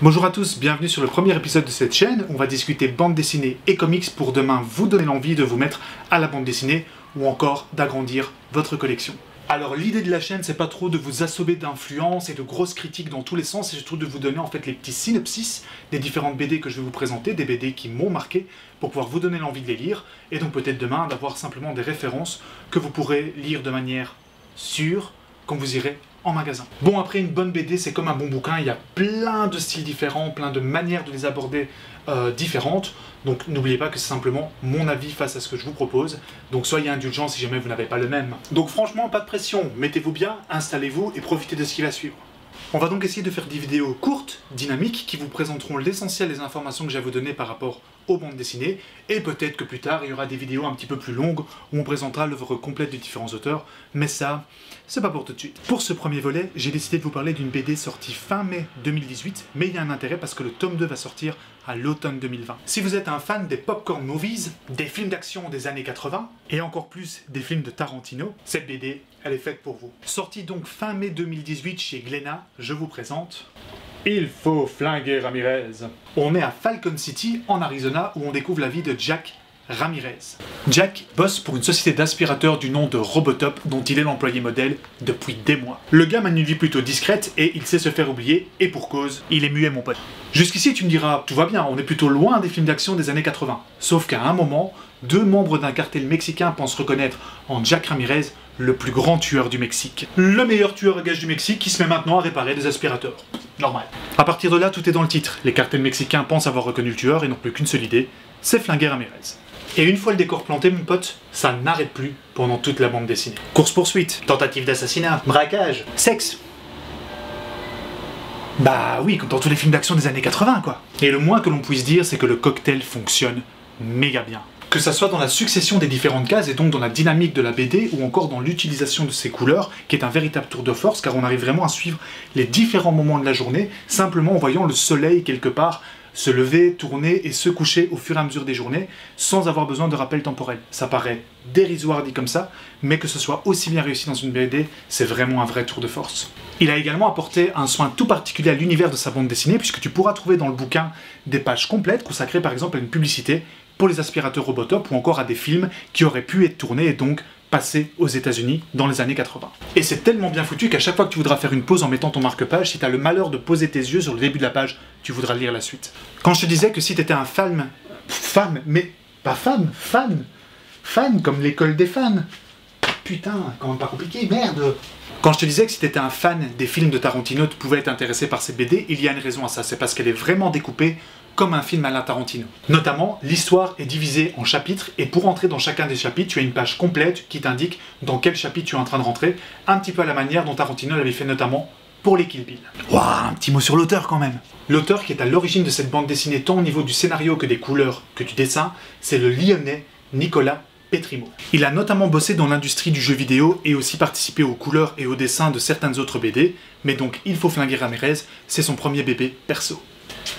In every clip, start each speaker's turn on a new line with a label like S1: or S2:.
S1: Bonjour à tous, bienvenue sur le premier épisode de cette chaîne. On va discuter bande dessinée et comics pour demain vous donner l'envie de vous mettre à la bande dessinée ou encore d'agrandir votre collection. Alors l'idée de la chaîne, c'est pas trop de vous assommer d'influences et de grosses critiques dans tous les sens, c'est surtout de vous donner en fait les petits synopsis des différentes BD que je vais vous présenter, des BD qui m'ont marqué, pour pouvoir vous donner l'envie de les lire, et donc peut-être demain d'avoir simplement des références que vous pourrez lire de manière sûre quand vous irez en magasin. Bon, après une bonne BD, c'est comme un bon bouquin, il y a plein de styles différents, plein de manières de les aborder différentes, donc n'oubliez pas que c'est simplement mon avis face à ce que je vous propose, donc soyez indulgents si jamais vous n'avez pas le même. Donc franchement, pas de pression, mettez-vous bien, installez-vous et profitez de ce qui va suivre. On va donc essayer de faire des vidéos courtes, dynamiques, qui vous présenteront l'essentiel des informations que j'ai à vous donner par rapport aux bandes dessinées, et peut-être que plus tard, il y aura des vidéos un petit peu plus longues, où on présentera l'œuvre complète de différents auteurs, mais ça, c'est pas pour tout de suite. Pour ce premier volet, j'ai décidé de vous parler d'une BD sortie fin mai 2018, mais il y a un intérêt parce que le tome 2 va sortir à l'automne 2020. Si vous êtes un fan des popcorn movies, des films d'action des années 80, et encore plus des films de Tarantino, cette BD, elle est faite pour vous. Sortie donc fin mai 2018 chez Glénat, je vous présente... Il faut flinguer Ramirez. On est à Falcon City, en Arizona, où on découvre la vie de Jack Ramirez. Jack bosse pour une société d'aspirateurs du nom de Robotop, dont il est l'employé modèle depuis des mois. Le gars mène une vie plutôt discrète et il sait se faire oublier, et pour cause, il est muet mon pote. Jusqu'ici tu me diras, tout va bien, on est plutôt loin des films d'action des années 80. Sauf qu'à un moment, deux membres d'un cartel mexicain pensent reconnaître en Jack Ramirez le plus grand tueur du Mexique. Le meilleur tueur à gages du Mexique qui se met maintenant à réparer des aspirateurs. Normal. À partir de là, tout est dans le titre. Les cartels mexicains pensent avoir reconnu le tueur et n'ont plus qu'une seule idée, c'est flinguer Ramirez. Et une fois le décor planté, mon pote, ça n'arrête plus pendant toute la bande dessinée. Course-poursuite, tentative d'assassinat, braquage, sexe. Bah oui, comme dans tous les films d'action des années 80, quoi. Et le moins que l'on puisse dire, c'est que le cocktail fonctionne méga bien. Que ça soit dans la succession des différentes cases et donc dans la dynamique de la BD ou encore dans l'utilisation de ses couleurs, qui est un véritable tour de force car on arrive vraiment à suivre les différents moments de la journée, simplement en voyant le soleil quelque part se lever, tourner et se coucher au fur et à mesure des journées, sans avoir besoin de rappel temporel. Ça paraît dérisoire dit comme ça, mais que ce soit aussi bien réussi dans une BD, c'est vraiment un vrai tour de force. Il a également apporté un soin tout particulier à l'univers de sa bande dessinée, puisque tu pourras trouver dans le bouquin des pages complètes consacrées par exemple à une publicité pour les aspirateurs Robotop ou encore à des films qui auraient pu être tournés et donc passés aux États-Unis dans les années 80. Et c'est tellement bien foutu qu'à chaque fois que tu voudras faire une pause en mettant ton marque-page, si tu as le malheur de poser tes yeux sur le début de la page, tu voudras lire la suite. Quand je te disais que si tu étais un fan, comme l'école des fans, putain, quand même pas compliqué, merde. Quand je te disais que si tu étais un fan des films de Tarantino, tu pouvais être intéressé par cette BD, il y a une raison à ça, c'est parce qu'elle est vraiment découpée comme un film à la Tarantino. Notamment, l'histoire est divisée en chapitres, et pour entrer dans chacun des chapitres, tu as une page complète qui t'indique dans quel chapitre tu es en train de rentrer, un petit peu à la manière dont Tarantino l'avait fait notamment pour les Kill Bill. Waouh, un petit mot sur l'auteur quand même. L'auteur qui est à l'origine de cette bande dessinée tant au niveau du scénario que des couleurs que du dessin, c'est le Lyonnais Nicolas Petrimo. Il a notamment bossé dans l'industrie du jeu vidéo et aussi participé aux couleurs et aux dessins de certaines autres BD, mais donc Il faut flinguer Ramirez, c'est son premier bébé perso.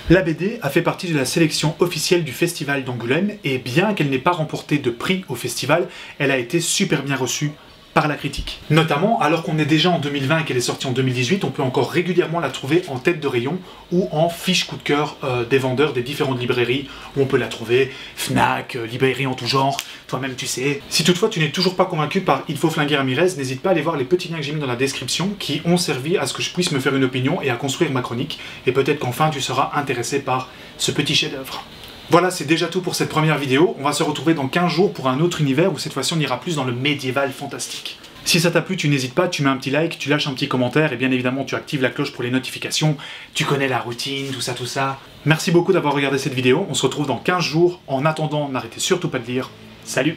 S1: La BD a fait partie de la sélection officielle du Festival d'Angoulême, et bien qu'elle n'ait pas remporté de prix au festival, elle a été super bien reçue par la critique. Notamment, alors qu'on est déjà en 2020 et qu'elle est sortie en 2018, on peut encore régulièrement la trouver en tête de rayon ou en fiche coup de cœur des vendeurs des différentes librairies où on peut la trouver, Fnac, librairie en tout genre, toi-même tu sais. Si toutefois tu n'es toujours pas convaincu par Il faut flinguer Ramirez, n'hésite pas à aller voir les petits liens que j'ai mis dans la description qui ont servi à ce que je puisse me faire une opinion et à construire ma chronique, et peut-être qu'enfin tu seras intéressé par ce petit chef-d'œuvre. Voilà, c'est déjà tout pour cette première vidéo. On va se retrouver dans 15 jours pour un autre univers où cette fois-ci on ira plus dans le médiéval fantastique. Si ça t'a plu, tu n'hésites pas, tu mets un petit like, tu lâches un petit commentaire et bien évidemment tu actives la cloche pour les notifications. Tu connais la routine, tout ça. Merci beaucoup d'avoir regardé cette vidéo. On se retrouve dans 15 jours. En attendant, n'arrêtez surtout pas de lire. Salut!